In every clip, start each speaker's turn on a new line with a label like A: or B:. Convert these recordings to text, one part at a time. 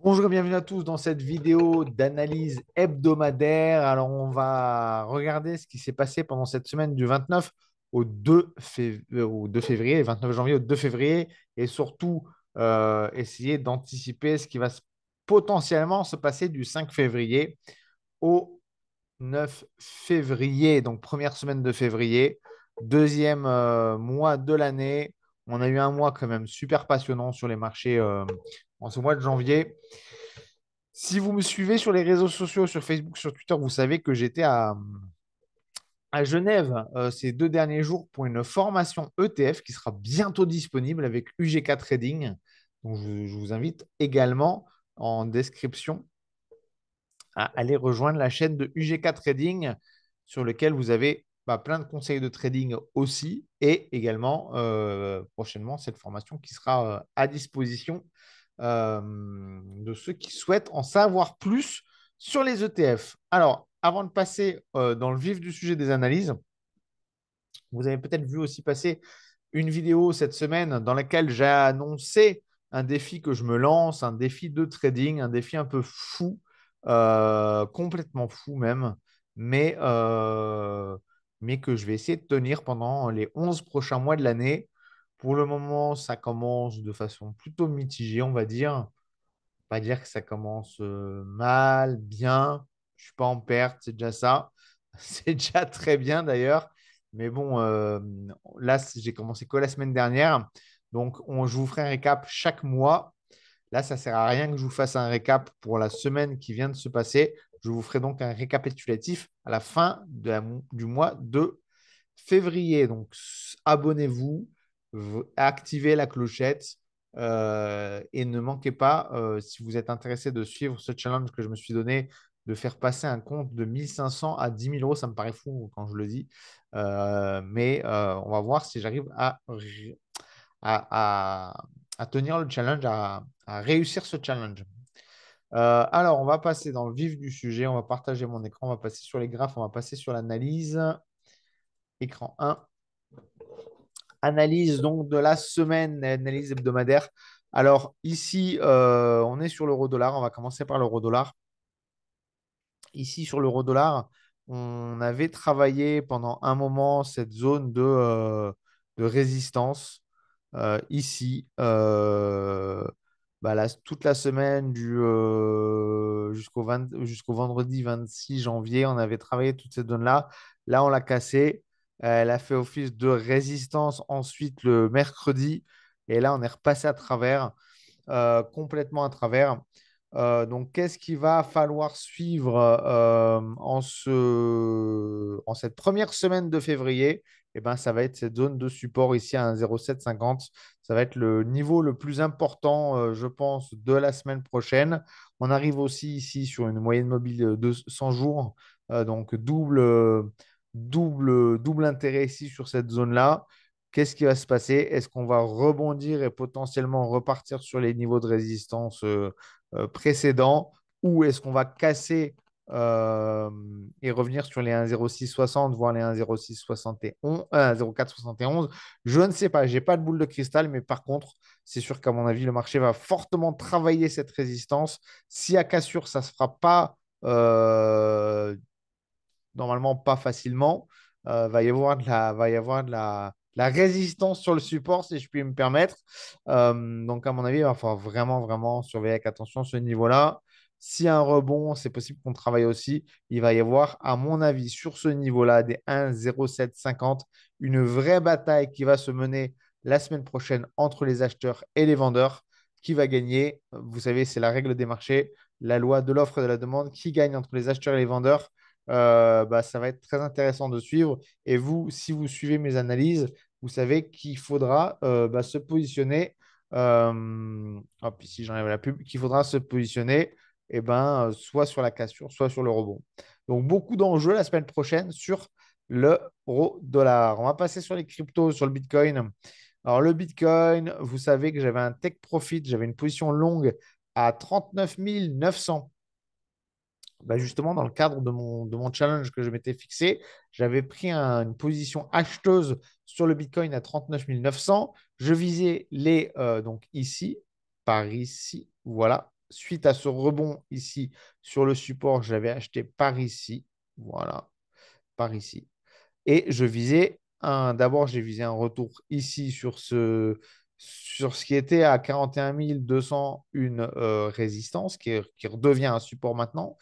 A: Bonjour et bienvenue à tous dans cette vidéo d'analyse hebdomadaire. Alors, on va regarder ce qui s'est passé pendant cette semaine du 29 au 2 février, 29 janvier au 2 février, et surtout essayer d'anticiper ce qui va potentiellement se passer du 5 février au 9 février, donc première semaine de février, deuxième mois de l'année. On a eu un mois quand même super passionnant sur les marchés en ce mois de janvier. Si vous me suivez sur les réseaux sociaux, sur Facebook, sur Twitter, vous savez que j'étais à Genève ces 2 derniers jours pour une formation ETF qui sera bientôt disponible avec UGK Trading. Donc, je vous invite également en description à aller rejoindre la chaîne de UGK Trading sur lequel vous avez plein de conseils de trading aussi et également prochainement cette formation qui sera à disposition de ceux qui souhaitent en savoir plus sur les ETF. Alors, avant de passer dans le vif du sujet des analyses, vous avez peut-être vu aussi passer une vidéo cette semaine dans laquelle j'ai annoncé un défi que je me lance, un défi de trading, un défi un peu fou, complètement fou même, mais, euh, mais que je vais essayer de tenir pendant les 11 prochains mois de l'année. Pour le moment, ça commence de façon plutôt mitigée, on va dire. Pas dire que ça commence mal, bien. Je suis pas en perte, c'est déjà ça. C'est déjà très bien d'ailleurs. Mais bon, là, j'ai commencé que la semaine dernière. Donc, je vous ferai un récap chaque mois. Là, ça ne sert à rien que je vous fasse un récap pour la semaine qui vient de se passer. Je vous ferai donc un récapitulatif à la fin du mois de février. Donc, abonnez-vous, activez la clochette et ne manquez pas, si vous êtes intéressé de suivre ce challenge que je me suis donné, de faire passer un compte de 1500 à 10 000 euros. Ça me paraît fou quand je le dis. Mais on va voir si j'arrive à, à tenir le challenge, à réussir ce challenge. Alors, on va passer dans le vif du sujet. On va partager mon écran. On va passer sur les graphes. On va passer sur l'analyse. Écran 1. Analyse donc de la semaine, analyse hebdomadaire. Alors ici, on est sur l'euro-dollar. On va commencer par l'euro-dollar. Ici, sur l'euro-dollar, on avait travaillé pendant un moment cette zone de résistance. Ici, toute la semaine jusqu'au vendredi 26 janvier, on avait travaillé toute cette zone-là. Là, on l'a cassée. Elle a fait office de résistance ensuite le mercredi. Et là, on est repassé à travers, complètement à travers. Donc, qu'est-ce qu'il va falloir suivre en cette première semaine de février? Eh ben, ça va être cette zone de support ici à 1,0750. Ça va être le niveau le plus important, je pense, de la semaine prochaine. On arrive aussi ici sur une moyenne mobile de 100 jours. Donc, double intérêt ici sur cette zone-là. Qu'est-ce qui va se passer? Est-ce qu'on va rebondir et potentiellement repartir sur les niveaux de résistance précédents ou est-ce qu'on va casser et revenir sur les 1,0660, voire les 1,0671, 1,0471? Je ne sais pas, je n'ai pas de boule de cristal, mais par contre, c'est sûr qu'à mon avis, le marché va fortement travailler cette résistance. Si à cassure, ça ne se fera pas, normalement pas facilement, va y avoir de la résistance sur le support, si je puis me permettre. Donc, à mon avis, il va falloir vraiment, vraiment surveiller avec attention ce niveau-là. S'il y a un rebond, c'est possible qu'on travaille aussi. Il va y avoir, à mon avis, sur ce niveau-là, des 1,0750, une vraie bataille qui va se mener la semaine prochaine entre les acheteurs et les vendeurs. Qui va gagner? Vous savez, c'est la règle des marchés, la loi de l'offre et de la demande. Qui gagne entre les acheteurs et les vendeurs? Ça va être très intéressant de suivre. Et vous, si vous suivez mes analyses, vous savez qu'il faudra se positionner. Hop, ici, j'enlève la pub. Qu'il faudra se positionner soit sur la cassure, soit sur le rebond. Donc, beaucoup d'enjeux la semaine prochaine sur l'euro-dollar. On va passer sur les cryptos, sur le Bitcoin. Alors, le Bitcoin, vous savez que j'avais un take profit, j'avais une position longue à 39 900. Justement, dans le cadre de mon challenge que je m'étais fixé, j'avais pris une position acheteuse sur le Bitcoin à 39 900. Je visais donc ici, par ici, voilà. suite à ce rebond ici sur le support, j'avais acheté par ici. Voilà, par ici. Et je visais d'abord, j'ai visé un retour ici sur ce qui était à 41 200 une résistance qui redevient un support maintenant.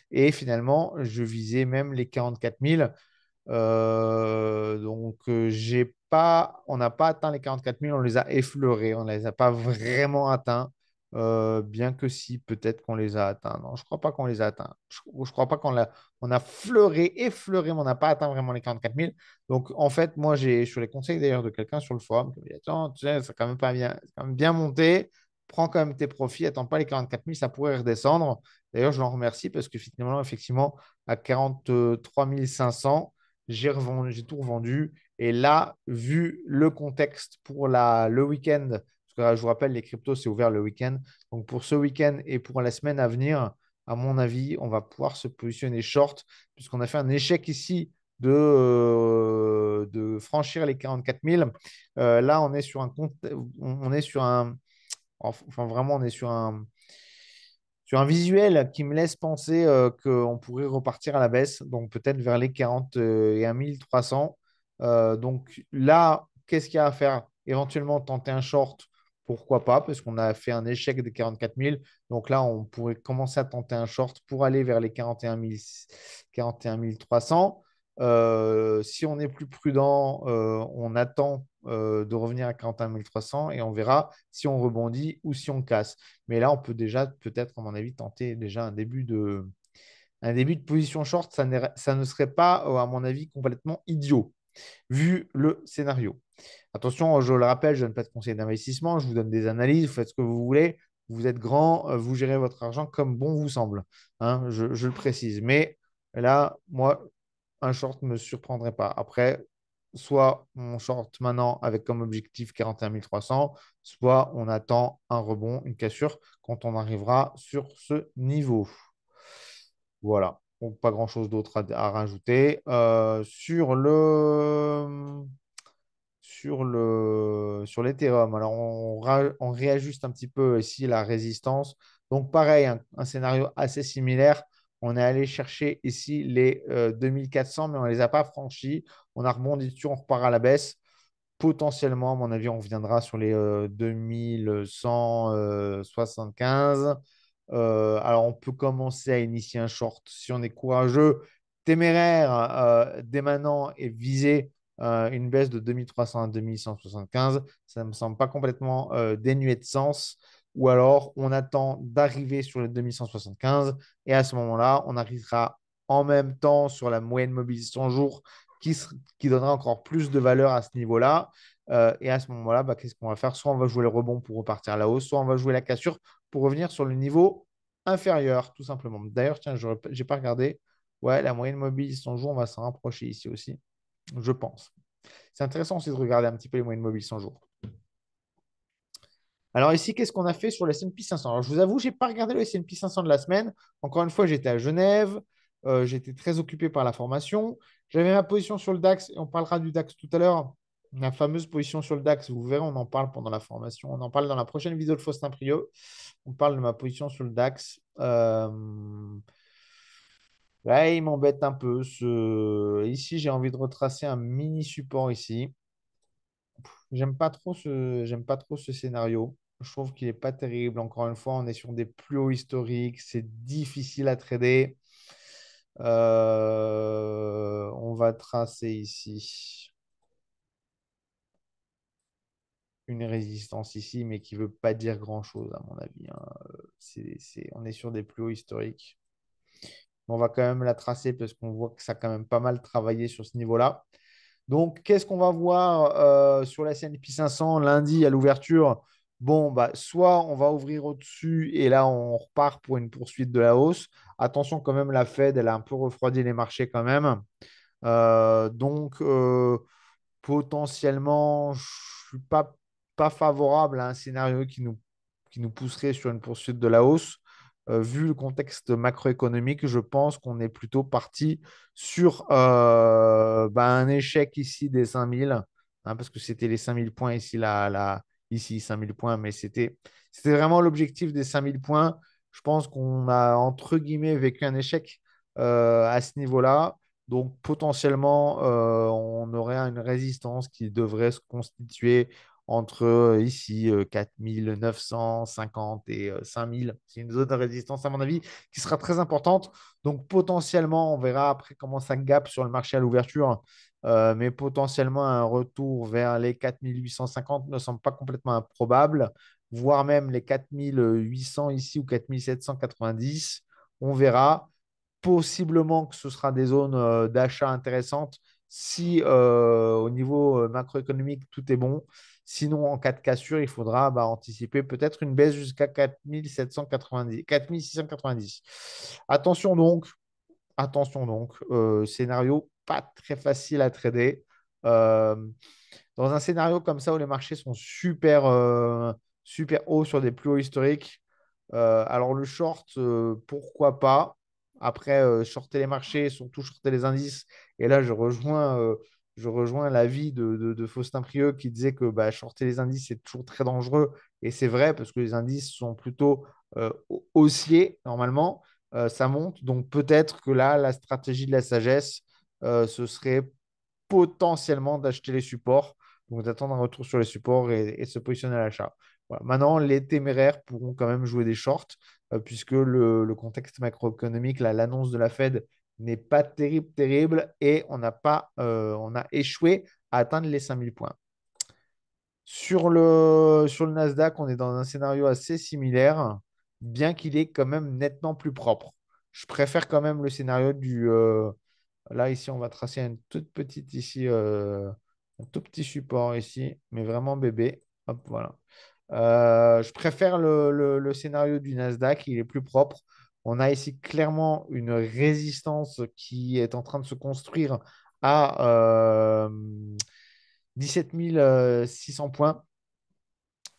A: Et finalement, je visais même les 44 000. J'ai pas, on n'a pas atteint les 44 000, on les a effleurés, on ne les a pas vraiment atteints. Bien que si, peut-être qu'on les a atteints. Non, je ne crois pas qu'on les a atteints. Je crois pas on a effleuré, mais on n'a pas atteint vraiment les 44 000. Donc, en fait, moi, sur les conseils d'ailleurs de quelqu'un sur le forum, qui m'a dit, attends, tu sais, c'est quand même pas bien, c'est quand même bien monté, prends quand même tes profits, attends pas les 44 000, ça pourrait redescendre. D'ailleurs, je l'en remercie parce que finalement, effectivement, à 43 500, j'ai tout revendu. Et là, vu le contexte pour le week-end, parce que je vous rappelle, les cryptos, c'est ouvert le week-end. Donc pour ce week-end et pour la semaine à venir, à mon avis, on va pouvoir se positionner short, puisqu'on a fait un échec ici de franchir les 44 000. Là, on est sur un compte, on est sur un, enfin vraiment, on est sur un visuel qui me laisse penser qu'on pourrait repartir à la baisse, donc peut-être vers les 41 300. Donc là, qu'est-ce qu'il y a à faire? Éventuellement tenter un short, pourquoi pas, parce qu'on a fait un échec des 44 000. Donc là, on pourrait commencer à tenter un short pour aller vers les 41 300. Si on est plus prudent, on attend de revenir à 41 300 et on verra si on rebondit ou si on casse. Mais là, on peut déjà, peut-être, à mon avis, tenter déjà un début de position short. Ça ne serait pas, à mon avis, complètement idiot, vu le scénario. Attention, je le rappelle, je ne donne pas de conseils d'investissement, je vous donne des analyses, vous faites ce que vous voulez, vous êtes grand, vous gérez votre argent comme bon vous semble. Hein, je le précise. Mais là, moi, un short ne me surprendrait pas. Après, soit on short maintenant avec comme objectif 41 300, soit on attend un rebond, une cassure quand on arrivera sur ce niveau. Voilà. Donc, pas grand-chose d'autre à rajouter. Sur l'Ethereum, alors on réajuste un petit peu ici la résistance. Donc pareil, un scénario assez similaire. On est allé chercher ici les 2400, mais on ne les a pas franchis. On a rebondi dessus, on repart à la baisse. Potentiellement, à mon avis, on reviendra sur les 2175. Alors, on peut commencer à initier un short si on est courageux, téméraire dès maintenant et viser une baisse de 2300 à 2175. Ça ne me semble pas complètement dénué de sens. Ou alors, on attend d'arriver sur les 2175 et à ce moment-là, on arrivera en même temps sur la moyenne mobile 100 jours qui donnera encore plus de valeur à ce niveau-là. Et à ce moment-là, bah, qu'est-ce qu'on va faire? Soit on va jouer le rebond pour repartir à la hausse, soit on va jouer la cassure pour revenir sur le niveau inférieur, tout simplement. D'ailleurs, tiens, je n'ai pas regardé. Ouais, la moyenne mobile 100 jours, on va s'en rapprocher ici aussi, je pense. C'est intéressant aussi de regarder un petit peu les moyennes mobiles 100 jours. Alors ici, qu'est-ce qu'on a fait sur le S&P 500? Alors, je vous avoue, je n'ai pas regardé le S&P 500 de la semaine. Encore une fois, j'étais à Genève. J'étais très occupé par la formation. J'avais ma position sur le DAX et on parlera du DAX tout à l'heure. La fameuse position sur le DAX, vous verrez, on en parle pendant la formation. On en parle dans la prochaine vidéo de Faustin Priot. On parle de ma position sur le DAX. Ouais, il m'embête un peu. Ici, j'ai envie de retracer un mini support ici. J'aime pas trop ce scénario. Je trouve qu'il n'est pas terrible. Encore une fois, on est sur des plus hauts historiques. C'est difficile à trader. On va tracer ici une résistance ici, mais qui ne veut pas dire grand-chose, à mon avis. Hein. On est sur des plus hauts historiques. On va quand même la tracer parce qu'on voit que ça a quand même pas mal travaillé sur ce niveau-là. Donc, qu'est-ce qu'on va voir sur la S&P 500 lundi à l'ouverture? Bon, bah, soit on va ouvrir au-dessus et là, on repart pour une poursuite de la hausse. Attention quand même, la Fed, elle a un peu refroidi les marchés quand même. Donc, potentiellement, je ne suis pas favorable à un scénario qui nous pousserait sur une poursuite de la hausse. Vu le contexte macroéconomique, je pense qu'on est plutôt parti sur bah, un échec ici des 5000, hein, parce que c'était les 5000 points ici, ici 5000 points, mais c'était vraiment l'objectif des 5000 points. Je pense qu'on a, entre guillemets, vécu un échec à ce niveau-là. Donc, potentiellement, on aurait une résistance qui devrait se constituer entre ici 4950 et 5000. C'est une zone de résistance, à mon avis, qui sera très importante. Donc, potentiellement, on verra après comment ça gape sur le marché à l'ouverture. Mais potentiellement, un retour vers les 4850 ne semble pas complètement improbable, voire même les 4800 ici ou 4790. On verra. Possiblement que ce sera des zones d'achat intéressantes si au niveau macroéconomique tout est bon. Sinon, en cas de cassure, il faudra anticiper peut-être une baisse jusqu'à 4790, 4690. Attention donc, scénario pas très facile à trader. Euh, Dans un scénario comme ça où les marchés sont super hauts sur des plus hauts historiques, alors le short, pourquoi pas? Après, shorter les marchés, surtout shorter les indices. Et là, je rejoins l'avis de Faustin Prieux qui disait que shorter les indices, c'est toujours très dangereux. Et c'est vrai parce que les indices sont plutôt haussiers normalement. Ça monte. Donc peut-être que là, la stratégie de la sagesse, ce serait potentiellement d'acheter les supports, donc d'attendre un retour sur les supports et se positionner à l'achat. Voilà. Maintenant, les téméraires pourront quand même jouer des shorts, puisque le contexte macroéconomique, l'annonce de la Fed n'est pas terrible, et on a échoué à atteindre les 5000 points. Sur le Nasdaq, on est dans un scénario assez similaire, bien qu'il est quand même nettement plus propre. Je préfère quand même le scénario Là, ici, on va tracer une toute petite ici, un tout petit support ici, mais vraiment bébé. Hop, voilà. Je préfère le scénario du Nasdaq, il est plus propre. On a ici clairement une résistance qui est en train de se construire à 17 600 points.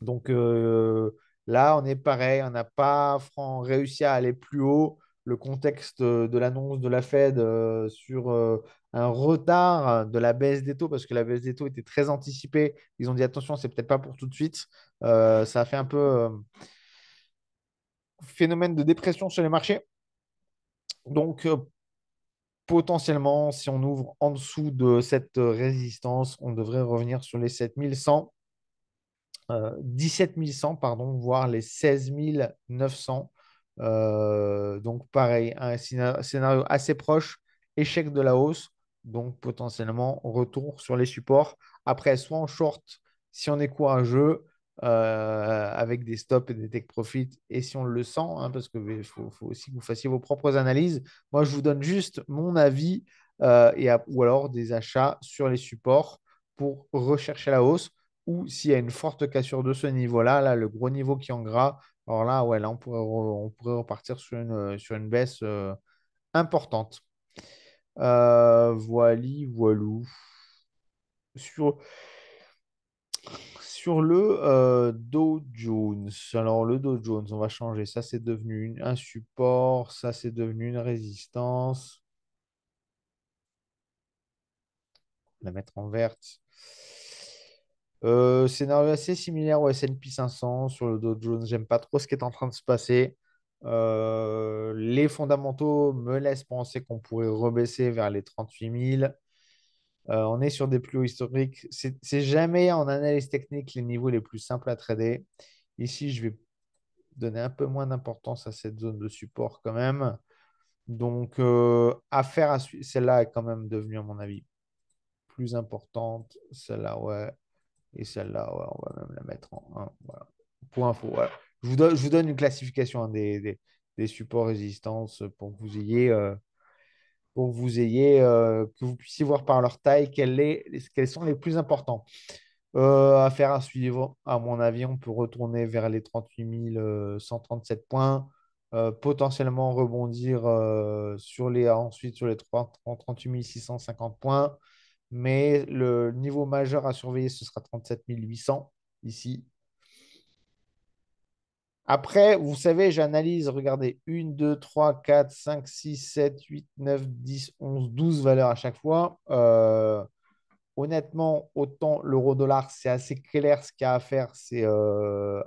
A: Donc là, on est pareil, on n'a pas réussi à aller plus haut. Le contexte de l'annonce de la Fed sur un retard de la baisse des taux, parce que la baisse des taux était très anticipée. Ils ont dit attention, c'est peut-être pas pour tout de suite. Ça a fait un peu phénomène de dépression sur les marchés. Donc potentiellement, si on ouvre en dessous de cette résistance, on devrait revenir sur les 7100. 17 100, pardon, voire les 16 900. Donc, pareil, un scénario assez proche, échec de la hausse, donc potentiellement retour sur les supports. Après, soit en short, si on est courageux, avec des stops et des take profit, et si on le sent, hein, parce qu'il faut aussi que vous fassiez vos propres analyses. Moi, je vous donne juste mon avis ou alors des achats sur les supports pour rechercher la hausse, ou s'il y a une forte cassure de ce niveau-là, là, le gros niveau qui est en gras, alors là, ouais, là, on pourrait repartir sur une baisse importante. Voilou. Sur, sur le Dow Jones, alors le Dow Jones, on va changer. Ça, c'est devenu un support, ça, c'est devenu une résistance. La mettre en verte. Scénario assez similaire au S&P 500 sur le Dow Jones. J'aime pas trop ce qui est en train de se passer. Les fondamentaux me laissent penser qu'on pourrait rebaisser vers les 38 000. On est sur des plus hauts historiques. C'est jamais en analyse technique les niveaux les plus simples à trader. Ici, je vais donner un peu moins d'importance à cette zone de support quand même. Donc, affaire à suivre. Celle-là est quand même devenue, à mon avis, plus importante. Celle-là, ouais. Et celle-là, ouais, on va même la mettre en 1. Voilà. Pour info, voilà. Je vous donne une classification, hein, des supports résistance que vous puissiez voir par leur taille quels sont les plus importants. Affaire à suivre, à mon avis, on peut retourner vers les 38 137 points, potentiellement rebondir ensuite sur les 38 650 points. Mais le niveau majeur à surveiller, ce sera 37 800 ici. Après, vous savez, j'analyse, regardez, 1, 2, 3, 4, 5, 6, 7, 8, 9, 10, 11, 12 valeurs à chaque fois. Honnêtement, autant l'euro-dollar, c'est assez clair ce qu'il y a à faire, c'est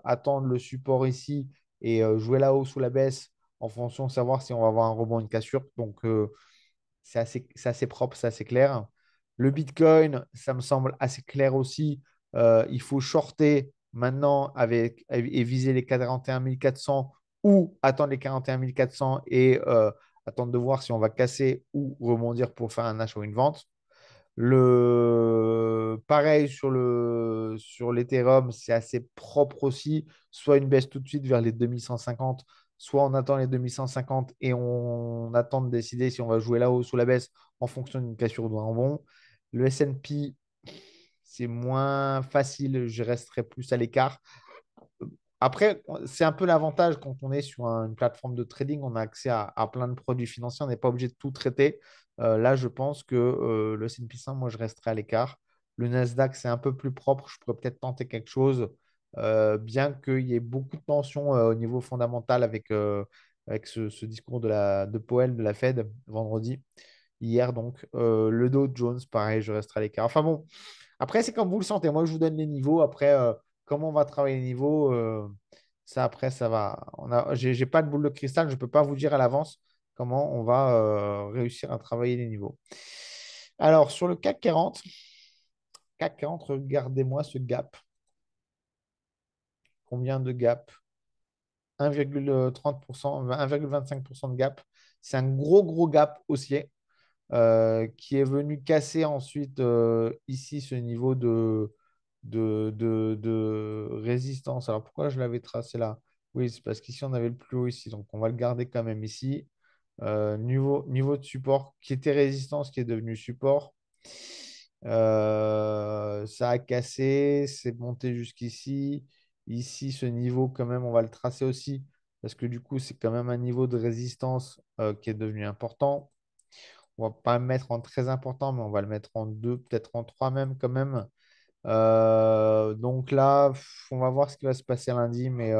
A: attendre le support ici et jouer la hausse ou la baisse en fonction de savoir si on va avoir un rebond, une cassure. Donc, c'est assez propre, c'est assez clair. Le Bitcoin, ça me semble assez clair aussi. Il faut shorter maintenant et viser les 41 400 ou attendre les 41 400 et attendre de voir si on va casser ou rebondir pour faire un achat ou une vente. Pareil sur l'Ethereum, c'est assez propre aussi. Soit une baisse tout de suite vers les 2150, soit on attend les 2150 et on attend de décider si on va jouer la hausse ou la baisse en fonction d'une cassure ou d'un rebond. Le S&P, c'est moins facile, je resterai plus à l'écart. Après, c'est un peu l'avantage quand on est sur une plateforme de trading, on a accès à plein de produits financiers, on n'est pas obligé de tout traiter. Là, je pense que le S&P 500, moi, je resterai à l'écart. Le Nasdaq, c'est un peu plus propre, je pourrais peut-être tenter quelque chose, bien qu'il y ait beaucoup de tensions au niveau fondamental avec ce discours de Powell de la Fed vendredi, hier. Donc, le Dow Jones, pareil, je resterai à l'écart. Enfin bon, après, c'est comme vous le sentez. Moi, je vous donne les niveaux. Après, comment on va travailler les niveaux, ça, après, ça va. J'ai pas de boule de cristal. Je ne peux pas vous dire à l'avance comment on va réussir à travailler les niveaux. Alors, sur le CAC 40, regardez-moi ce gap. Combien de gap? 1,30%, 1,25% de gap. C'est un gros, gros gap haussier qui est venu casser ensuite ici ce niveau de résistance. Alors pourquoi je l'avais tracé là? Oui, c'est parce qu'ici on avait le plus haut ici, donc on va le garder quand même ici. Niveau de support qui était résistance, qui est devenu support. Ça a cassé, c'est monté jusqu'ici. Ici, ce niveau, quand même, on va le tracer aussi, parce que du coup, c'est quand même un niveau de résistance qui est devenu important. On va pas le mettre en très important, mais on va le mettre en 2, peut-être en 3 même quand même. Donc là, on va voir ce qui va se passer lundi, mais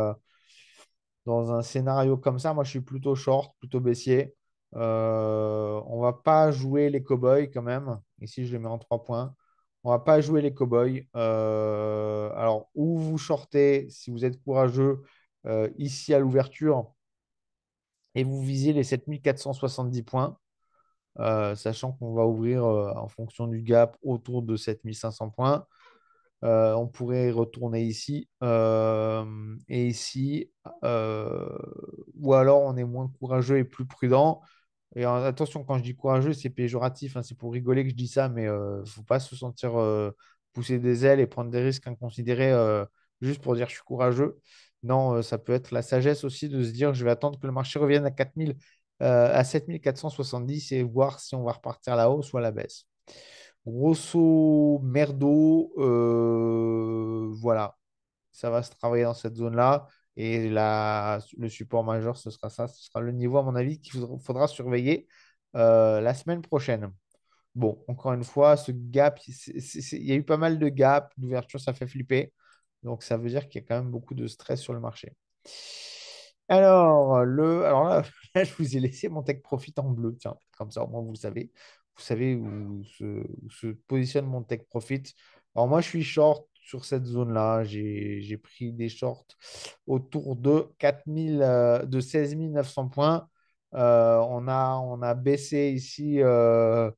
A: dans un scénario comme ça, moi je suis plutôt short, plutôt baissier. On va pas jouer les cowboys quand même. Ici, je le mets en 3 points. On va pas jouer les cowboys. Alors, où vous shortez, si vous êtes courageux, ici à l'ouverture, et vous visez les 7 470 points. Sachant qu'on va ouvrir en fonction du gap autour de 7 500 points. On pourrait retourner ici et ici, euh, ou alors on est moins courageux et plus prudent. Et attention, quand je dis courageux, c'est péjoratif, hein, c'est pour rigoler que je dis ça, mais il ne faut pas se sentir pousser des ailes et prendre des risques inconsidérés juste pour dire je suis courageux. Non, ça peut être la sagesse aussi de se dire je vais attendre que le marché revienne à 4000, à 7470 et voir si on va repartir à la hausse ou à la baisse. Grosso merdo, voilà, ça va se travailler dans cette zone-là. Et le support majeur, ce sera ça. Ce sera le niveau, à mon avis, qu'il faudra surveiller la semaine prochaine. Bon, encore une fois, ce gap, il y a eu pas mal de gaps, d'ouverture, ça fait flipper. Donc, ça veut dire qu'il y a quand même beaucoup de stress sur le marché. Alors là, là, je vous ai laissé mon take profit en bleu. Tiens, comme ça, au moins, vous le savez. Vous savez où se positionne mon take profit. Alors, moi, je suis short sur cette zone-là. J'ai pris des shorts autour de 4000, de 16 900 points. On a baissé ici à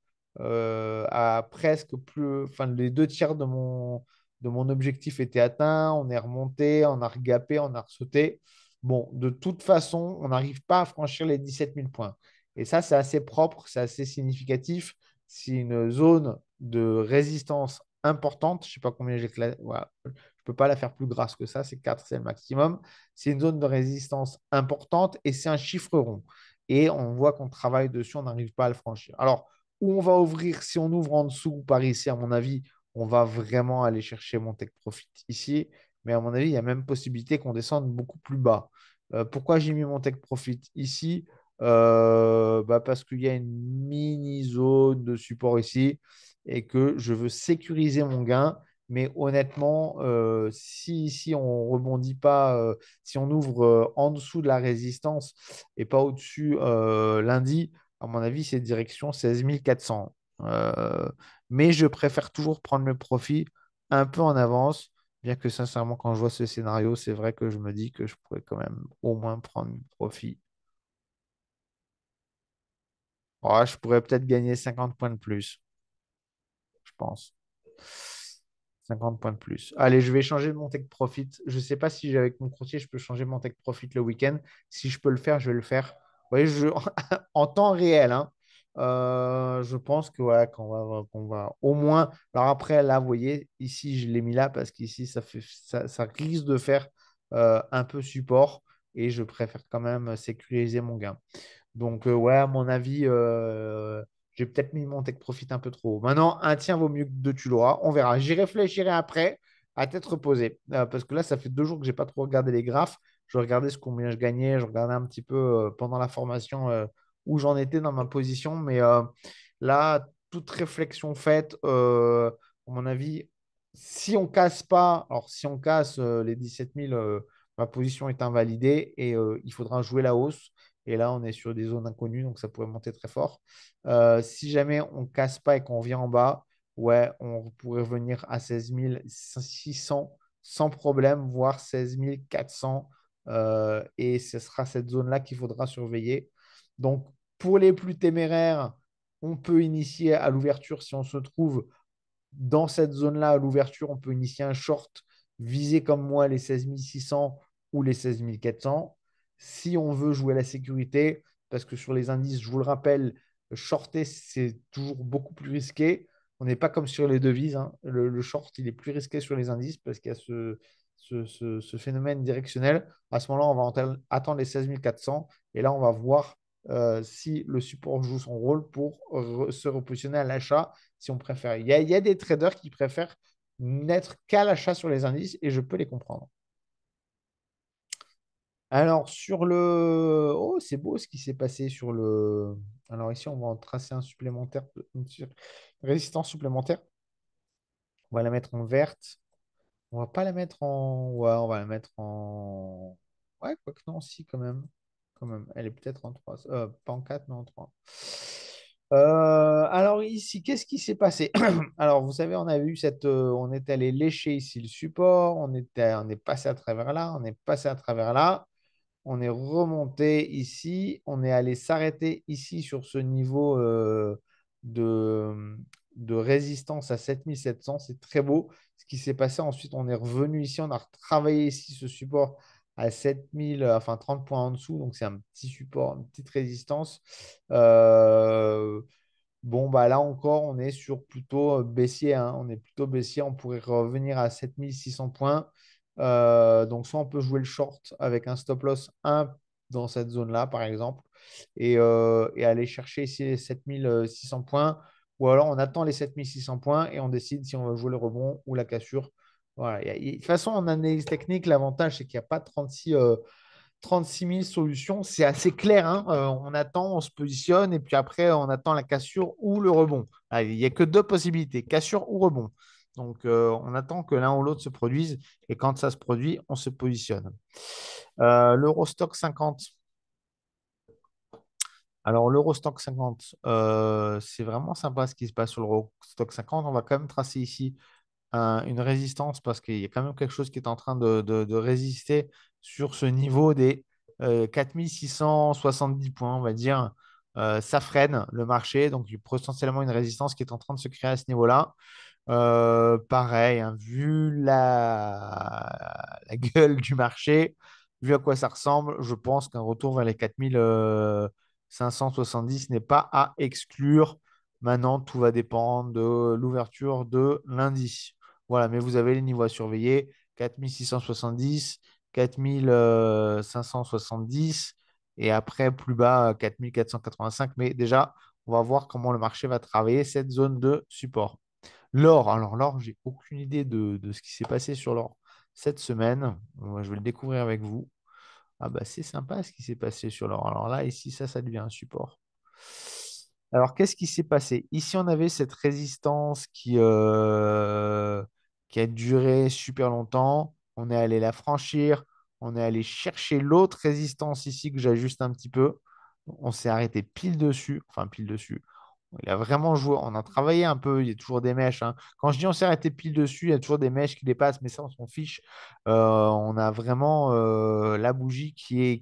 A: presque plus. Enfin, les 2 tiers de mon objectif étaient atteints. On est remonté, on a regapé, on a ressauté. Bon, de toute façon, on n'arrive pas à franchir les 17 000 points. Et ça, c'est assez propre, c'est assez significatif. C'est une zone de résistance importante. Je ne sais pas combien j'ai voilà. Je ne peux pas la faire plus grasse que ça. C'est 4, c'est le maximum. C'est une zone de résistance importante et c'est un chiffre rond. Et on voit qu'on travaille dessus, on n'arrive pas à le franchir. Alors, où on va ouvrir, si on ouvre en dessous par ici, à mon avis, on va vraiment aller chercher mon take profit ici. Mais à mon avis, il y a même possibilité qu'on descende beaucoup plus bas. Pourquoi j'ai mis mon take profit ici? Bah parce qu'il y a une mini zone de support ici et que je veux sécuriser mon gain. Mais honnêtement, si ici on ne rebondit pas, si on ouvre en dessous de la résistance et pas au-dessus lundi, à mon avis, c'est direction 16 400. Mais je préfère toujours prendre le profit un peu en avance Bien que sincèrement, quand je vois ce scénario, c'est vrai que je me dis que je pourrais quand même au moins prendre profit. Ouais, je pourrais peut-être gagner 50 points de plus, je pense. 50 points de plus. Allez, je vais changer mon take profit. Je ne sais pas si avec mon courtier, je peux changer mon take profit le week-end. Si je peux le faire, je vais le faire. Vous voyez, en temps réel, hein, je pense que ouais, qu'on va au moins. Alors après, là, vous voyez, ici, je l'ai mis là parce qu'ici, ça risque de faire un peu support et je préfère quand même sécuriser mon gain. Donc, ouais, à mon avis, j'ai peut-être mis mon take profit un peu trop haut. Maintenant, un tien vaut mieux que deux, tu l'auras. On verra. J'y réfléchirai après à tête reposée. Parce que là, ça fait 2 jours que j'ai pas trop regardé les graphes. Je regardais combien je gagnais. Je regardais un petit peu pendant la formation où j'en étais dans ma position. Mais là, toute réflexion faite, à mon avis, si on casse pas, alors si on casse les 17 000, ma position est invalidée et il faudra jouer la hausse. Et là, on est sur des zones inconnues, donc ça pourrait monter très fort. Si jamais on ne casse pas et qu'on vient en bas, ouais, on pourrait revenir à 16 600 sans problème, voire 16 400. Et ce sera cette zone-là qu'il faudra surveiller. Donc, pour les plus téméraires, on peut initier à l'ouverture si on se trouve dans cette zone-là, à l'ouverture, on peut initier un short, viser comme moi les 16 600 ou les 16 400. Si on veut jouer la sécurité, parce que sur les indices, je vous le rappelle, shorter, c'est toujours beaucoup plus risqué. On n'est pas comme sur les devises, hein. Le short, il est plus risqué sur les indices parce qu'il y a ce phénomène directionnel. À ce moment-là, on va attendre les 16 400 et là, on va voir si le support joue son rôle pour se repositionner à l'achat si on préfère. Il y a des traders qui préfèrent n'être qu'à l'achat sur les indices et je peux les comprendre. Alors, sur le. Oh, c'est beau ce qui s'est passé sur le. Alors, ici, on va en tracer un supplémentaire, une résistance supplémentaire. On va la mettre en verte. On va pas la mettre en. Ouais, on va la mettre en. Ouais, quoique non, si, quand même. Quand même. Elle est peut-être en 3. Pas en 4 mais en 3. Alors ici, qu'est-ce qui s'est passé? Alors, vous savez, on a vu on est allé lécher ici le support, on est passé à travers là, on est passé à travers là, on est remonté ici, on est allé s'arrêter ici sur ce niveau de, de résistance à 7 700. C'est très beau. Ce qui s'est passé ensuite, on est revenu ici, on a retravaillé ici ce support à 7 000, enfin 30 points en dessous. Donc, c'est un petit support, une petite résistance. Euh, Bon, bah là encore, on est sur plutôt baissier, hein. On est plutôt baissier. On pourrait revenir à 7600 points. Donc, soit on peut jouer le short avec un stop loss 1 dans cette zone-là, par exemple, et aller chercher ici les 7600 points. Ou alors, on attend les 7600 points et on décide si on veut jouer le rebond ou la cassure. Voilà. De toute façon, en analyse technique, l'avantage, c'est qu'il n'y a pas 36 000 solutions, c'est assez clair, hein. On attend, on se positionne et puis après, on attend la cassure ou le rebond. Ah, il n'y a que deux possibilités, cassure ou rebond. Donc, on attend que l'un ou l'autre se produise et quand ça se produit, on se positionne. L'Eurostock 50. Alors, l'Eurostock 50, c'est vraiment sympa ce qui se passe sur l'Eurostock 50. On va quand même tracer ici une résistance parce qu'il y a quand même quelque chose qui est en train de résister sur ce niveau des 4670 points, on va dire. Ça freine le marché, donc il y a potentiellement une résistance qui est en train de se créer à ce niveau-là. Pareil, hein, vu la gueule du marché, vu à quoi ça ressemble, je pense qu'un retour vers les 4570 n'est pas à exclure. Maintenant, tout va dépendre de l'ouverture de lundi. Voilà, mais vous avez les niveaux à surveiller, 4670, 4570 et après plus bas 4485. Mais déjà, on va voir comment le marché va travailler cette zone de support. L'or, alors l'or, j'ai aucune idée de ce qui s'est passé sur l'or cette semaine. Je vais le découvrir avec vous. Ah bah c'est sympa ce qui s'est passé sur l'or. Alors là, ici, ça devient un support. Alors, qu'est-ce qui s'est passé? Ici, on avait cette résistance qui a duré super longtemps. On est allé la franchir. On est allé chercher l'autre résistance ici que j'ajuste un petit peu. On s'est arrêté pile dessus. Enfin, pile dessus. Il a vraiment joué. On a travaillé un peu. Il y a toujours des mèches, hein. Quand je dis on s'est arrêté pile dessus, il y a toujours des mèches qui dépassent, mais ça, on s'en fiche. On a vraiment la bougie qui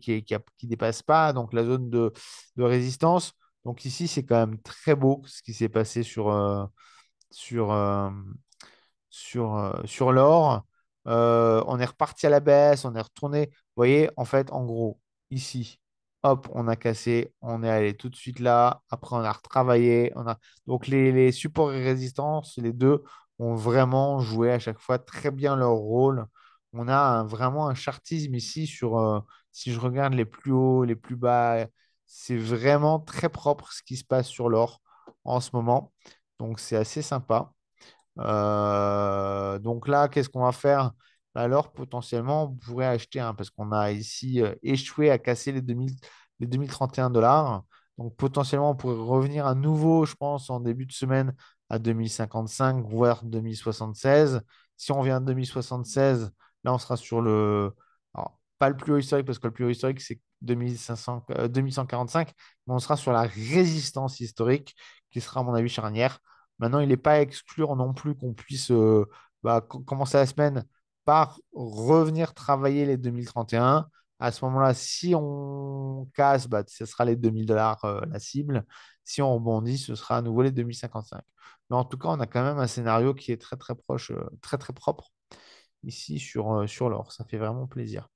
A: dépasse pas, donc la zone de résistance. Donc ici, c'est quand même très beau ce qui s'est passé sur, euh, sur l'or. On est reparti à la baisse, on est retourné. Vous voyez, en fait, en gros, ici, hop, on a cassé, on est allé tout de suite là. Après, on a retravaillé. Donc, les supports et résistances, les deux, ont vraiment joué à chaque fois très bien leur rôle. On a vraiment un chartisme ici si je regarde les plus hauts, les plus bas, c'est vraiment très propre ce qui se passe sur l'or en ce moment. Donc, c'est assez sympa. Donc là, qu'est-ce qu'on va faire? Alors, potentiellement, on pourrait acheter un, parce qu'on a ici échoué à casser les 2031 $. Donc, potentiellement, on pourrait revenir à nouveau, je pense, en début de semaine à 2055, voire 2076. Si on vient à 2076, là, on sera sur alors, pas le plus haut historique, parce que le plus haut historique, c'est 2500, 2145, mais on sera sur la résistance historique, qui sera, à mon avis, charnière. Maintenant, il n'est pas à exclure non plus qu'on puisse commencer la semaine par revenir travailler les 2031. À ce moment-là, si on casse, ce sera les 2000 $ la cible. Si on rebondit, ce sera à nouveau les 2055. Mais en tout cas, on a quand même un scénario qui est très très proche, très très propre ici sur l'or. Ça fait vraiment plaisir.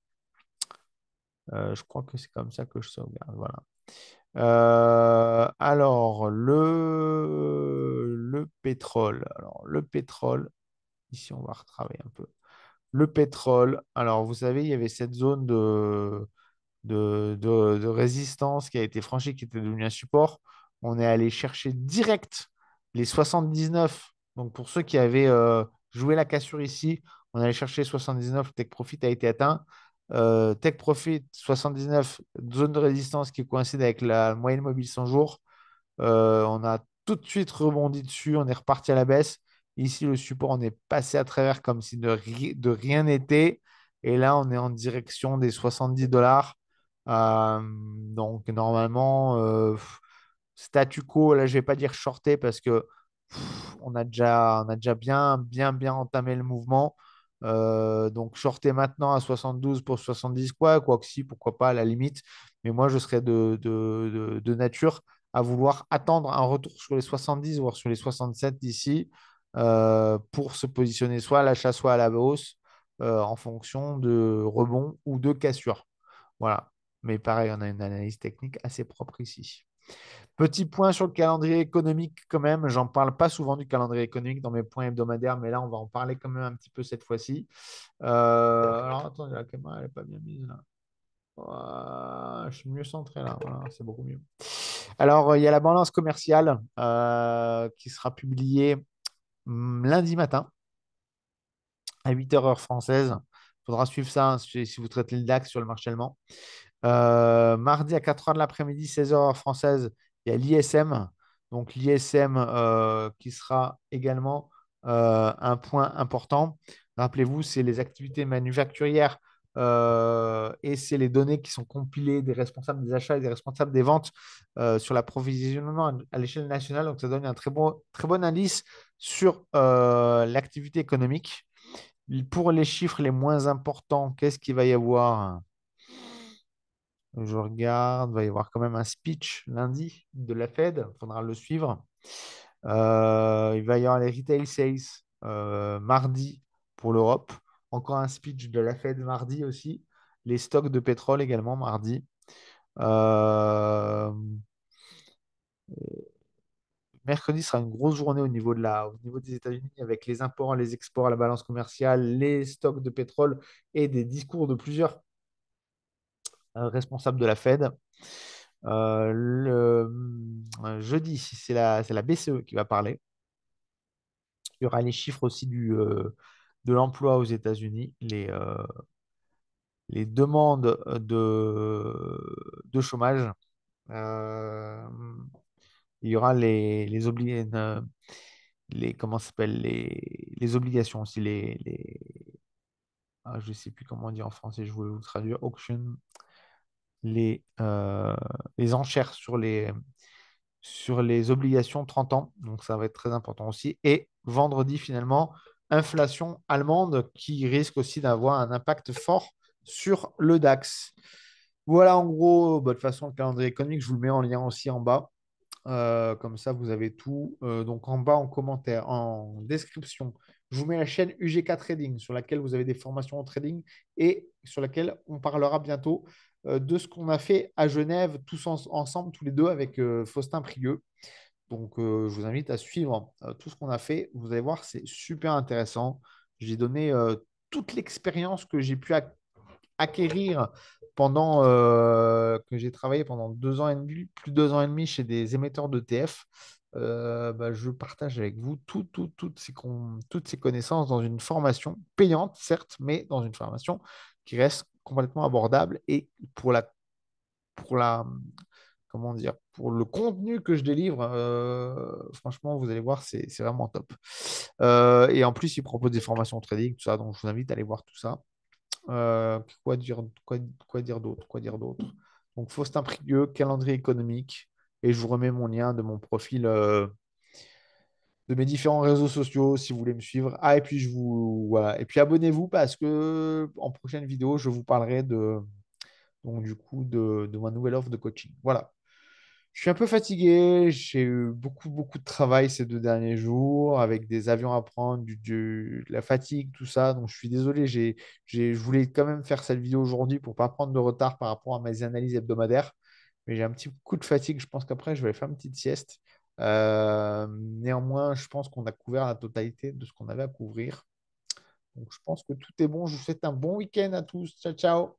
A: Je crois que c'est comme ça que je sauvegarde. Voilà. Alors, le pétrole. Alors, le pétrole, ici, on va retravailler un peu. Le pétrole, alors, vous savez, il y avait cette zone de résistance qui a été franchie, qui était devenue un support. On est allé chercher direct les 79. Donc, pour ceux qui avaient joué la cassure ici, on allait chercher 79. Le take profit a été atteint. Take profit 79, zone de résistance qui coïncide avec la moyenne mobile 100 jours. On a tout de suite rebondi dessus, on est reparti à la baisse. Ici, le support, on est passé à travers comme si de rien n'était. Et là, on est en direction des 70 $. Donc, normalement, statu quo, là, je ne vais pas dire shorté parce que on a déjà bien, bien, bien entamé le mouvement. Donc, shorter maintenant à 72 pour 70, quoi que si, pourquoi pas à la limite. Mais moi, je serais de nature à vouloir attendre un retour sur les 70, voire sur les 67 d'ici, pour se positionner soit à l'achat, soit à la hausse, en fonction de rebond ou de cassure. Voilà. Mais pareil, on a une analyse technique assez propre ici. Petit point sur le calendrier économique quand même. J'en parle pas souvent du calendrier économique dans mes points hebdomadaires, mais là, on va en parler quand même un petit peu cette fois-ci. Alors, attendez, la caméra, elle n'est pas bien mise là. Je suis mieux centré là. Voilà, c'est beaucoup mieux. Alors, il y a la balance commerciale qui sera publiée lundi matin à 8 heures heure française. Il faudra suivre ça, hein, si vous traitez le DAX sur le marché allemand. Mardi à 4 heures de l'après-midi, 16 heures heure française, il y a l'ISM. Donc l'ISM qui sera également un point important. Rappelez-vous, c'est les activités manufacturières et c'est les données qui sont compilées des responsables des achats et des responsables des ventes sur l'approvisionnement à l'échelle nationale. Donc ça donne un très bon indice sur l'activité économique. Pour les chiffres les moins importants, qu'est-ce qu'il va y avoir? Je regarde, il va y avoir quand même un speech lundi de la Fed, il faudra le suivre. Il va y avoir les retail sales mardi pour l'Europe. Encore un speech de la Fed mardi aussi. Les stocks de pétrole également mardi. Euh, Mercredi sera une grosse journée au niveau des États-Unis avec les imports, les exports, la balance commerciale, les stocks de pétrole et des discours de plusieurs responsables de la Fed. Jeudi, c'est la BCE qui va parler. Il y aura les chiffres aussi de l'emploi aux États-Unis, les demandes de chômage. Euh, il y aura comment ça s'appelle, les obligations aussi, je ne sais plus comment on dit en français, je voulais vous traduire, auction, les enchères sur sur les obligations 30 ans. Donc, ça va être très important aussi. Et vendredi, finalement, inflation allemande qui risque aussi d'avoir un impact fort sur le DAX. Voilà, en gros, bah, de toute façon, le calendrier économique, je vous le mets en lien aussi en bas. Comme ça, vous avez tout. Donc, en bas, en commentaire, en description, je vous mets la chaîne UGK Trading sur laquelle vous avez des formations en trading et sur laquelle on parlera bientôt de ce qu'on a fait à Genève, tous ensemble, tous les deux, avec Faustin Prieux. Donc, je vous invite à suivre tout ce qu'on a fait. Vous allez voir, c'est super intéressant. J'ai donné toute l'expérience que j'ai pu acquérir pendant que j'ai travaillé pendant 2 ans et demi, plus de 2 ans et demi chez des émetteurs d'ETF. Bah, je partage avec vous toutes ces connaissances dans une formation payante, certes, mais dans une formation qui reste complètement abordable et pour la, comment dire, pour le contenu que je délivre, franchement, vous allez voir, c'est vraiment top. Et en plus, ils proposent des formations au trading, tout ça, donc je vous invite à aller voir tout ça. Quoi dire, quoi dire d'autre? Quoi dire d'autre? Donc, Faustin Prieux, calendrier économique. Et je vous remets mon lien de mon profil, de mes différents réseaux sociaux si vous voulez me suivre. Ah, et puis, voilà. Et puis, abonnez-vous parce que en prochaine vidéo, je vous parlerai donc, du coup, de ma nouvelle offre de coaching. Voilà. Je suis un peu fatigué, j'ai eu beaucoup, beaucoup de travail ces 2 derniers jours avec des avions à prendre, de la fatigue, tout ça. Donc, je suis désolé, je voulais quand même faire cette vidéo aujourd'hui pour ne pas prendre de retard par rapport à mes analyses hebdomadaires. Mais j'ai un petit coup de fatigue. Je pense qu'après, je vais aller faire une petite sieste. Néanmoins, je pense qu'on a couvert la totalité de ce qu'on avait à couvrir. Donc, je pense que tout est bon. Je vous souhaite un bon week-end à tous. Ciao, ciao.